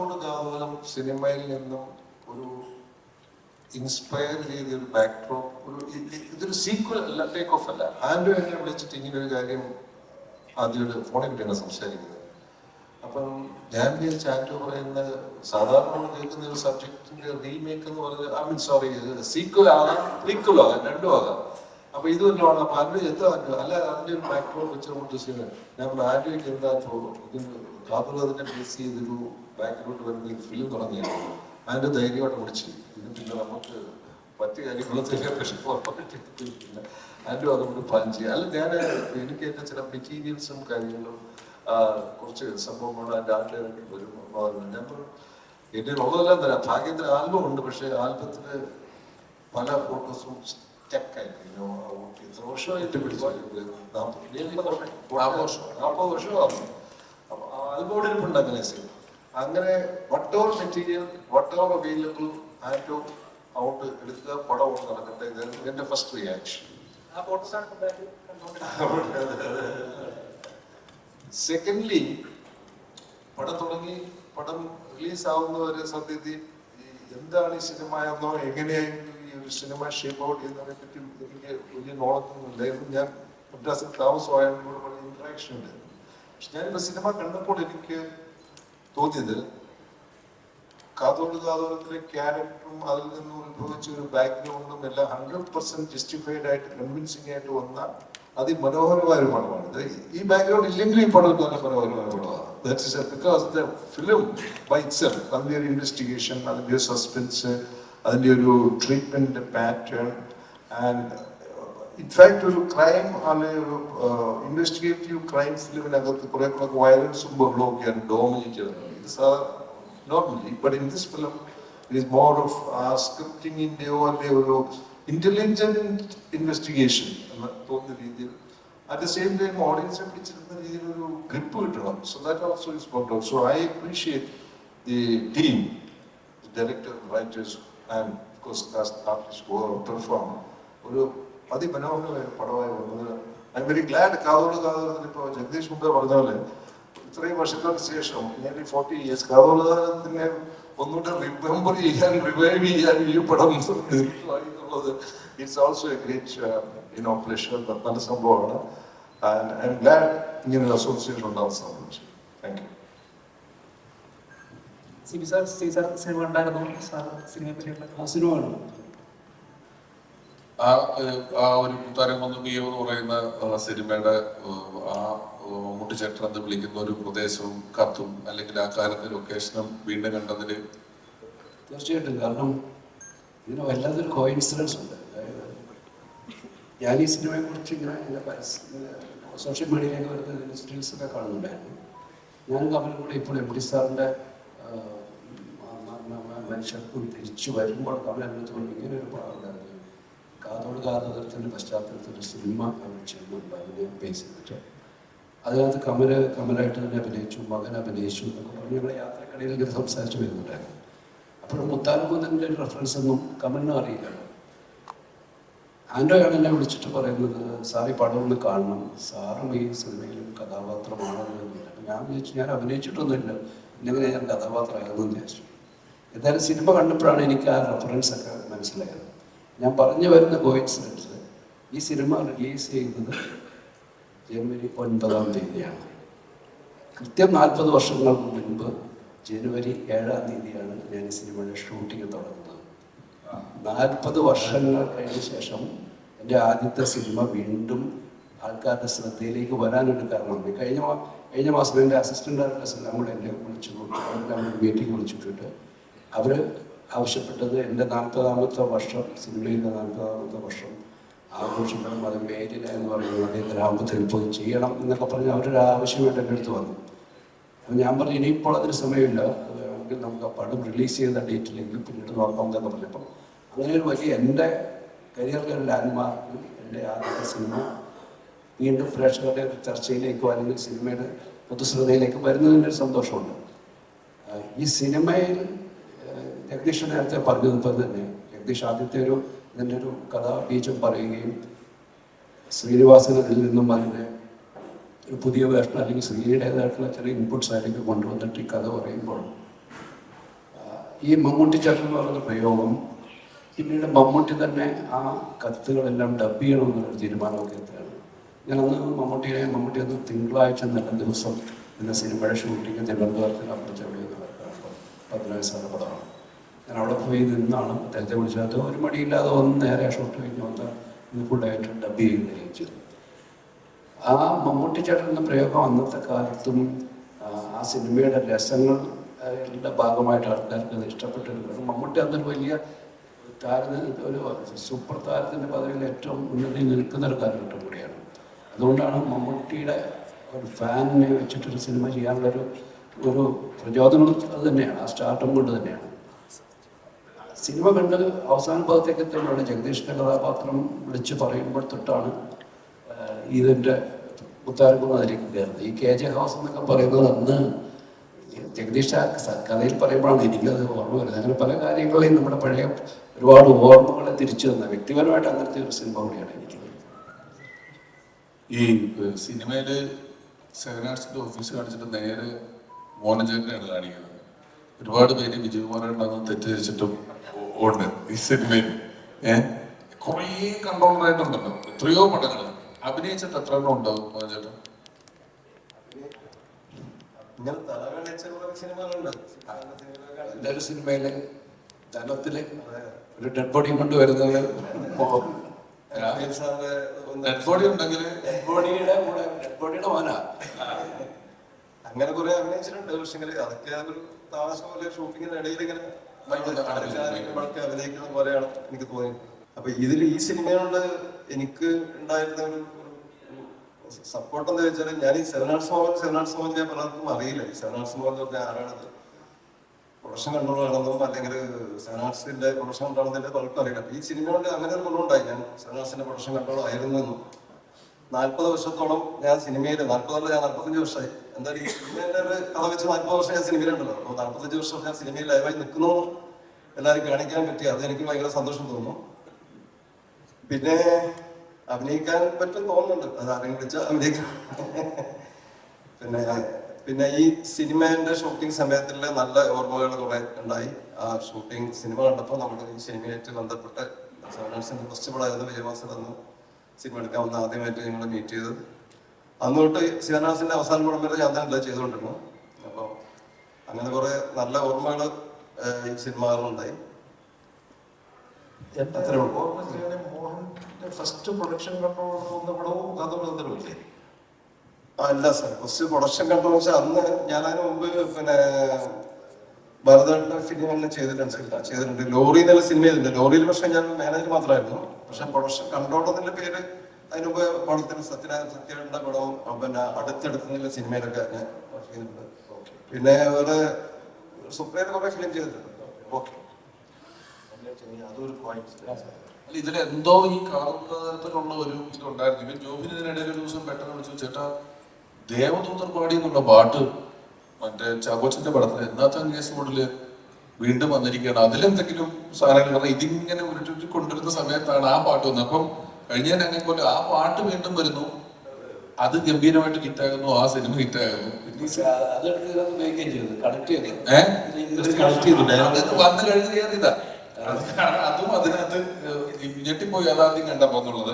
കാതോട് കാതോരം സിനിമയിൽ നിന്നും ഒരു ഇൻസ്പയർ ചെയ്ത ഒരു ബാക്ക്ഡ്രോപ്പ്, ഇതൊരു സീക്വൽ അല്ല, ടേക്ക് ഓഫ് അല്ല. ആൻഡ്രോ എന്നെ വിളിച്ചിട്ട് ഇങ്ങനെ ഒരു കാര്യം ആദ്യം ഫോണിൽ കിട്ടിയാണ് സംസാരിക്കുന്നത്. അപ്പം ഞാൻ വിചാരിച്ച ആൻഡ്രോ പറയുന്ന സാധാരണ കേൾക്കുന്ന ഒരു സബ്ജക്റ്റിന്റെ റീമേക്ക് എന്ന് പറഞ്ഞാൽ, ഐ മീൻ സോറി, സീക്വൽ ആകാം പ്രീക്വൽ ആകാം, രണ്ടും ആകാം. അപ്പൊ ഇത് വല്ലതാണ്. അപ്പൊ ആൻഡ്രോ എന്താ അല്ല അതിന്റെ ഒരു ബാക്ക്ഡ്രോപ്പ് വെച്ചുകൊണ്ട് സിനിമ ഞാൻ ആൻഡ്രോയ്ക്ക് എന്താ കാതോട് അതിനെ ബേസ് ചെയ്തൊരു ബാക്ക്ഗ്രൗണ്ട് വരുന്ന ഫിലിം തുടങ്ങിയാണ്. അതിന്റെ ധൈര്യമായിട്ട് വിളിച്ചു. ഇത് പിന്നെ നമുക്ക് മറ്റു കാര്യങ്ങളൊക്കെ പക്ഷെ പുറപ്പെട്ടിട്ടില്ല. ആൻഡ്രോ അതുകൊണ്ട് പ്ലാൻ ചെയ്യുക. അല്ല ഞാൻ എനിക്ക് എൻ്റെ ചില മെറ്റീരിയൽസും കാര്യങ്ങളും കുറച്ച് സംഭവങ്ങളും എൻ്റെ ആൻഡ്രോയിലേക്ക് വരും. ഞാൻ എൻ്റെ ഉള്ളതെല്ലാം തരാം. ഭാഗ്യത്തിന് ആൽബം ഉണ്ട്, പക്ഷെ ആൽബത്തിന് പല ഫോട്ടോസും സ്റ്റക്കായിട്ട് ഇത്ര വർഷമായിട്ട് പിടിച്ചു 40 വർഷമാകും. അപ്പൊ ആൽബോർഡ് ഇരിപ്പുണ്ട് അങ്ങനെ ചെയ്യും. അങ്ങനെ വട്ട് ഓവർ മെറ്റീരിയൽ, വട്ട് ഓവർ അവൈലബിൾ, ആൻഡ്രോ ഔട്ട് എടുക്കുക, പടം ഔട്ട് നടക്കട്ടെ. ഇതായിരുന്നു എൻ്റെ ഫസ്റ്റ് റിയാക്ഷൻ. സെക്കൻഡ്ലി പടം തുടങ്ങി, പടം റിലീസ് ആവുന്നവരെ സത്യത്തിൽ എന്താണ് ഈ സിനിമ എന്നോ എങ്ങനെയായിരുന്നു ഈ ഒരു സിനിമ ഷേപ്പ് ഔട്ട് ചെയ്യുന്നതിനെ പറ്റി എനിക്ക് വലിയ നോളജൊന്നും ഇല്ലായിരുന്നു. ഞാൻ മദ്രാസിൽ താമസമായതിനോട് വലിയ ഇൻട്രാക്ഷൻ ഉണ്ടായിരുന്നു. പക്ഷെ ഞാനിപ്പോൾ സിനിമ കണ്ടപ്പോൾ എനിക്ക് തോന്നിയത് കാതോട് കാതോരത്തിലെ ക്യാരക്ടറും അതിൽ നിന്നും ഉത്ഭവിച്ച ഒരു ബാക്ക്ഗ്രൗണ്ടും എല്ലാം 100% ജസ്റ്റിഫൈഡ് ആയിട്ട് കൺവിൻസിംഗ് ആയിട്ട് വന്ന അതിമനോഹരമായ ഒരു പടമാണ്. ഈ ബാക്ക്ഗ്രൗണ്ട് ഇല്ലെങ്കിൽ ഈ പടം നല്ല മനോഹരമായ പടമാണ്. That is because the film by itself, അതിൻ്റെ ഒരു ഇൻവെസ്റ്റിഗേഷൻ, അതിൻ്റെ ഒരു സസ്പെൻസ്, അതിൻ്റെ ഒരു ട്രീറ്റ്മെന്റ് പാറ്റേൺ ആൻഡ് ഇൻഫാക്ട് ഒരു ക്രൈം അല്ലെങ്കിൽ ഒരു ഇൻവെസ്റ്റിഗേറ്റീവ് ക്രൈം ഫിലിമിനകത്ത് കുറെ കൂടെ വയലൻസും ബഹളമൊക്കെയാണ് ഡോമിനേറ്റ് ചെയ്യുന്നത്. ഇത് normally, but in this film it is more of scripting ഇന്റെയോ അല്ലെങ്കിൽ ഒരു ഇന്റലിജന്റ് ഇൻവെസ്റ്റിഗേഷൻ എന്ന തോന്നുന്ന രീതിയിൽ. അറ്റ് ദ സെയിം ടൈം ഓഡിയൻസിനെ പിടിച്ചിരുന്ന രീതിയിൽ ഒരു ഗ്രിപ്പ് കിട്ടണം. So that also is worked out. So I appreciate the team, director, writers and of course cast artist who have performed. ഒരു അതിമനോഹരമായ പടമായി വന്നത്. I'm very glad. കാതോട് കാതോരത്തിൽ ഇപ്പോൾ ജഗദീഷ് മുമ്പേ പറഞ്ഞ പോലെ ഇത്രയും വർഷങ്ങൾക്ക് ശേഷം നിയർലി 40 years കാതോളത്തിനെ ഒന്നുകൂടെ റിമെമ്പർ ചെയ്യാൻ, റിവൈവ് ചെയ്യാൻ ഈ പടം എന്നുള്ളത് it's also A great pleasure. നല്ല സംഭവമാണ്. ആൻഡ് ഐ എം ഗ്ലാഡ് ഇങ്ങനെ ഒരു അസോസിയേഷൻ ഉണ്ടാവാൻ സാധിച്ചു. Thank you. സിനിമ ആ ഒരു തരംകൊന്ന് മിയോ എന്ന് പറയുന്ന സിനിമയുടെ ആ മമ്മൂട്ടിച്ചേട്ടൻ എന്ന് വിളിക്കുന്ന ഒരു പ്രദേശവും കത്തും അല്ലെങ്കിൽ ആ കാലത്തെ ലൊക്കേഷനും വീണ്ടും കണ്ടതിന് തീർച്ചയായിട്ടും. കാരണം ഇതിന് വല്ലാത്തൊരു കോയിൻസിഡൻസ് ഉണ്ട്. അതായത് ഞാൻ ഈ സിനിമയെ കുറിച്ച് ഇങ്ങനെ സോഷ്യൽ മീഡിയയിലേക്ക് വരുന്ന സ്റ്റിൽസൊക്കെ കാണുന്നുണ്ടായിരുന്നു. ഞാനും കമലും കൂടെ ഇപ്പോൾ എം ഡി സാറിൻ്റെ മനുഷ്യർക്കും തിരിച്ചു വരുമ്പോൾ കമൽ എൻ്റെ ഇങ്ങനെ ഒരു പടമുണ്ടായിരുന്നു. കാതോട് കാതോരത്തിൻ്റെ പശ്ചാത്തലത്തിൽ സിനിമ അവർ ചെയ്യുന്നുണ്ട്. അതിനെ ബേസ് ചെയ്തിട്ട് അതിനകത്ത് കമലായിട്ട് തന്നെ അഭിനയിച്ചു, മകൻ അഭിനയിച്ചു എന്നൊക്കെ പറഞ്ഞ് ഞങ്ങളുടെ യാത്രക്കിടയിൽ ഇങ്ങനെ സംസാരിച്ച് വരുന്നുണ്ടായിരുന്നു. അപ്പോഴും മുത്താൽകുന്നതിൻ്റെ ഒരു റെഫറൻസ് ഒന്നും കമലിനും അറിയില്ലല്ലോ. ആൻഡ്രോയാണ് എന്നെ വിളിച്ചിട്ട് പറയുന്നത്, സാർ ഈ പടം ഒന്ന് കാണണം, സാറും ഈ സിനിമയിലും കഥാപാത്രമാണെന്ന്. ഞാൻ വിചാരിച്ചു ഞാൻ അഭിനയിച്ചിട്ടൊന്നുമില്ല, ഇന്നെങ്ങനെ ഞാൻ കഥാപാത്രമാകുമെന്ന് വിചാരിച്ചു. എന്തായാലും സിനിമ കണ്ടപ്പോഴാണ് എനിക്ക് ആ റെഫറൻസ് ഒക്കെ മനസ്സിലായത്. ഞാൻ പറഞ്ഞു വരുന്ന കോയിൻസിഡൻസ്, ഈ സിനിമ റിലീസ് ചെയ്യുന്നത് ജനുവരി 9-ാം തീയതിയാണ്. കൃത്യം 40 വർഷങ്ങൾക്ക് മുൻപ് ജനുവരി 7-ാം തീയതിയാണ് ഞാൻ ഈ സിനിമയുടെ ഷൂട്ടിംഗ് തുടങ്ങുന്നത്. 40 വർഷങ്ങൾ കഴിഞ്ഞ ശേഷം എൻ്റെ ആദ്യത്തെ സിനിമ വീണ്ടും ആൾക്കാരുടെ ശ്രദ്ധയിലേക്ക് വരാനൊരു കാരണമുണ്ട്. കഴിഞ്ഞ മാസം എൻ്റെ അസിസ്റ്റൻ്റ് ഡയറക്ടേഴ്സ് എല്ലാം കൂടെ എന്നെ അവരെല്ലാം മീറ്റിംഗ് വിളിച്ചിട്ടുണ്ട്. അവർ ആവശ്യപ്പെട്ടത് എൻ്റെ 40-ാമത്തെ വർഷം, സിനിമയിലെ 40-ാമത്തെ വർഷം ആഘോഷിക്കണം, അത് മേലില എന്ന് പറയുന്നത് അതേ ഗ്രാമത്തിൽ പോയി ചെയ്യണം എന്നൊക്കെ പറഞ്ഞ് അവരൊരു ആവശ്യമായിട്ട് എൻ്റെ അടുത്ത് വന്നു. അപ്പം ഞാൻ പറഞ്ഞു ഇനിയിപ്പോൾ അതിന് സമയമില്ല, അത് വേണമെങ്കിൽ നമുക്ക് ആ പടം റിലീസ് ചെയ്ത ഡേറ്റില്ലെങ്കിൽ പിന്നീട് നോക്കാം എന്നൊക്കെ പറഞ്ഞപ്പം അങ്ങനെ ഒരു വലിയ എൻ്റെ കരിയറിലെ ഒരു ലാൻഡ്മാർക്ക്, എൻ്റെ ആദ്യത്തെ സിനിമ വീണ്ടും പ്രേക്ഷകരുടെ ചർച്ചയിലേക്കോ അല്ലെങ്കിൽ സിനിമയുടെ പൊതുശ്രദ്ധയിലേക്ക് വരുന്നതിൻ്റെ ഒരു സന്തോഷമുണ്ട്. ഈ സിനിമയിൽ ജഗദീഷ് നേരത്തെ പറഞ്ഞതുപോലെ തന്നെ ജഗദീഷ് ആദ്യത്തെ ഇതിൻ്റെ ഒരു കഥാബീജം പറയുകയും ശ്രീനിവാസൻ അതിൽ നിന്നും അതിൻ്റെ ഒരു പുതിയ വേർഷൻ അല്ലെങ്കിൽ ശ്രീയുടേതായിട്ടുള്ള ചില ഇൻപുട്സ് ആയിരിക്കും കൊണ്ടുവന്നിട്ട് ഈ കഥ പറയുമ്പോൾ ഈ മമ്മൂട്ടി ചേട്ടൻ എന്ന് പറയുന്ന പ്രയോഗം പിന്നീട് മമ്മൂട്ടി തന്നെ ആ കത്തുകളെല്ലാം ഡബ് ചെയ്യണമെന്നൊരു തീരുമാനമൊക്കെ എത്തുകയാണ്. ഞാനന്ന് മമ്മൂട്ടി അന്ന് തിങ്കളാഴ്ച നല്ല ദിവസം പിന്നെ സിനിമയുടെ ഷൂട്ടിങ് തിരുവനന്തപുരത്തിന് അപ്പുറത്ത് എവിടെയെന്ന് നടക്കാറുണ്ട്. 10 വയസ്സാണ് പടമാണ്. ഞാൻ അവിടെ പോയി നിന്നാണ് അദ്ദേഹത്തെ വിളിച്ചത്. ഒരു മടിയില്ലാതെ വന്ന് നേരെ ഷൂട്ട് കഴിഞ്ഞ് വന്ന് ഇത് ഫുള്ളായിട്ട് ഡബ് ചെയ്യുകയും ചെയ്തു. ആ മമ്മൂട്ടി ചേട്ടൻ എന്ന പ്രയോഗം അന്നത്തെ കാലത്തും ആ സിനിമയുടെ രസങ്ങളുടെ ഭാഗമായിട്ട് ആൾക്കാർക്ക് അത് ഇഷ്ടപ്പെട്ടിരുന്നത്. മമ്മൂട്ടി അന്നൊരു വലിയ ഒരു സൂപ്പർ താരത്തിൻ്റെ പദവിയിൽ ഏറ്റവും ഉന്നതിയിൽ നിൽക്കുന്ന ഒരു കാലഘട്ടം കൂടിയാണ്. അതുകൊണ്ടാണ് മമ്മൂട്ടിയുടെ ഒരു ഫാനിനെ വെച്ചിട്ടൊരു സിനിമ ചെയ്യാനുള്ളൊരു പ്രചോദനം അത് തന്നെയാണ്. ആ സ്റ്റാർട്ടം കൊണ്ട് തന്നെയാണ്. സിനിമ കണ്ട് അവസാന ഭാഗത്തേക്ക് എത്തുമ്പോഴാണ് ജഗദീഷിൻ്റെ കഥാപാത്രം വിളിച്ച് പറയുമ്പോൾ തൊട്ടാണ് ഇതിൻ്റെ മുത്താരംകുന്ന് അതിലേക്ക് കയറുന്നത്. ഈ KJ ഹൗസ് എന്നൊക്കെ പറയുന്നത് അന്ന് ജഗദീഷ് കഥയിൽ പറയുമ്പോഴാണ് എനിക്കത് ഓർമ്മ വരുന്നത്. അങ്ങനെ പല കാര്യങ്ങളെയും നമ്മുടെ പഴയ ഒരുപാട് ഓർമ്മകളെ തിരിച്ചു തന്ന വ്യക്തിപരമായിട്ട് അങ്ങനത്തെ ഒരു സിനിമ കൂടിയാണ് എനിക്ക്. ഈ സിനിമയില് സെവൻ ആർട്സിന്റെ ഓഫീസ് കാണിച്ചിട്ട് നേരെ മോഹൻചേട്ടനെയാണ് കാണിക്കുന്നത്. ഒരുപാട് പേര് വിജയകുമാറാണെന്ന് തെറ്റിദ്ധരിച്ചിട്ടും ഉണ്ട് ഈ സിനിമയിൽ. കുറേ കൺട്രോളറായിട്ടുണ്ടല്ലോ, എത്രയോ പടങ്ങൾ അഭിനയിച്ചിട്ട് എത്ര എണ്ണം ഉണ്ടാവും മോഹൻചേട്ടൻ? എൻ്റെ ഒരു സിനിമയില് ധനത്തില് ഒരു ഡെഡ് ബോഡി കൊണ്ടുവരുന്നത് ഡെഡ് ബോഡി ഉണ്ടെങ്കിൽ ഡെഡ് ബോഡിയുടെ മോനാ. അങ്ങനെ കുറെ അഭിനയിച്ചിട്ടുണ്ട്. പക്ഷെ അതൊക്കെ ഒരു താമസം പോലെ ഷൂട്ടിങ്ങിന് ഇടയിൽ ഇങ്ങനെ അഭിനയിക്കുന്ന പോലെയാണ് എനിക്ക് തോന്നിയത്. അപ്പൊ ഈ സിനിമയോട് എനിക്ക് ഉണ്ടായിരുന്ന ഒരു സപ്പോർട്ട് എന്താ വെച്ചാൽ, ഞാൻ ഈ സെവൻ ആർട്സ് മോഹൻ ഞാൻ പലർക്കും അറിയില്ല. ഈ സെവൻ ആർട്സ് മോഹൻ എന്ന് പറഞ്ഞാൽ ആരാണത്, പ്രൊഡക്ഷൻ കൺട്രോളാണെന്നും അല്ലെങ്കിൽ സെവൻ ആർട്സിന്റെ പ്രൊഡക്ഷൻ കൺട്രോളെന്നെ പലർക്കും അറിയില്ല. അപ്പൊ ഈ സിനിമയോട് അങ്ങനെ ഒരു ഗുണമുണ്ടായി. ഞാൻ സെവൻ ആർട്സിന്റെ പ്രൊഡക്ഷൻ കൺട്രോൾ ആയിരുന്നു എന്നും 40 വർഷത്തോളം ഞാൻ സിനിമയിൽ, 45 വർഷമായി. എന്തായാലും ഈ സിനിമേന്റെ ഒരു കഥ വെച്ച് 40 വർഷം ഞാൻ സിനിമയിലുണ്ടല്ലോ. അപ്പോൾ 45 വർഷം ഞാൻ സിനിമയിൽ ലൈവായി നിൽക്കുന്നു എല്ലാവരും കാണിക്കാൻ പറ്റി. അത് എനിക്ക് ഭയങ്കര സന്തോഷം തോന്നുന്നു. പിന്നെ അഭിനയിക്കാൻ പറ്റും തോന്നുന്നുണ്ട്. അത് ആരെങ്കിലും വിളിച്ചാൽ അഭിനയിക്കാം. പിന്നെ ഈ സിനിമേന്റെ ഷൂട്ടിംഗ് സമയത്തിലെ നല്ല ഓർമ്മകൾ കുറെ ഉണ്ടായി. ആ ഷൂട്ടിംഗ് സിനിമ കണ്ടപ്പോൾ നമ്മൾ ഈ സിനിമയായിട്ട് ബന്ധപ്പെട്ട് സെവൻസിന്റെ ഫസ്റ്റ് പടമായിരുന്നു വിജയവാസൽ അന്ന് സിനിമ എടുക്കാൻ വന്ന് ആദ്യമായിട്ട് ഞങ്ങൾ മീറ്റ് ചെയ്തത്. അന്ന് തൊട്ട് ശിവനാസിന്റെ അവസാന പടം വരെ ഞാൻ തന്നെ ചെയ്തുകൊണ്ടിരുന്നു. അപ്പോൾ അങ്ങനെ കുറെ നല്ല ഓർമ്മകൾ ഈ സിനിമകളുണ്ടായി. മോഹന്റെ ഫസ്റ്റ് പ്രൊഡക്ഷൻ കൺട്രോൾ പടവും അല്ല സാർ. ഫസ്റ്റ് പ്രൊഡക്ഷൻ കൺട്രോൾ വെച്ചാൽ അന്ന് ഞാൻ അതിന് മുമ്പ് പിന്നെ ഭരതന്റെ ഫിലിം തന്നെ ചെയ്തിട്ടുണ്ട്. ലോറി എന്നുള്ള സിനിമ ചെയ്തിട്ടുണ്ട്. ലോറിയിൽ പക്ഷെ ഞാൻ മാനേജർ മാത്രമായിരുന്നു. പക്ഷെ പ്രൊഡക്ഷൻ കൺട്രോൾ എന്നതിന്റെ പേര് അതിന് മുമ്പ് പടത്തിന് സത്യയുടെ പടവും പിന്നെ അടുത്തടുത്തുള്ള സിനിമയിലൊക്കെ ഞാൻ വർക്ക് ചെയ്തിട്ടുണ്ട്. പിന്നെ വേറെ സുപ്രയിൽ കുറെ ഫിലിം ചെയ്തിട്ടുണ്ട്. അതൊരു ഇതിലെന്തോ ഈ കാലത്തിലുള്ള ഒരു ഇതുണ്ടായിരുന്നു. ഇവൻ ജോബിന് ഇതിനിടയിൽ ഒരു ദിവസം പെട്ടെന്ന് വിളിച്ചു, ചേട്ടാ ദേവദൂതർ പാടി എന്നുള്ള പാട്ട് മറ്റേ ചാക്കോച്ചന്റെ പടത്തിൽ എന്നാത്ത കേസ് മോഡില് വീണ്ടും വന്നിരിക്കുകയാണ്, അതിലെന്തെങ്കിലും സാധനങ്ങൾ പറഞ്ഞാൽ ഇതിങ്ങനെ ഉരുട്ടി കൊണ്ടുവരുന്ന സമയത്താണ് ആ പാട്ട് വന്നത്. അപ്പം കഴിഞ്ഞ അങ്ങനെ പോലെ ആ പാട്ട് വീണ്ടും വരുന്നു, അത് ഗംഭീരമായിട്ട് ഹിറ്റാകുന്നു, ആ സിനിമ ഹിറ്റാകുന്നു. വന്നു കഴിഞ്ഞ് കയറിയതാ. അതും അതിനകത്ത് ഞെട്ടിപ്പോയി അതാദ്യം കണ്ടപ്പോ എന്നുള്ളത്.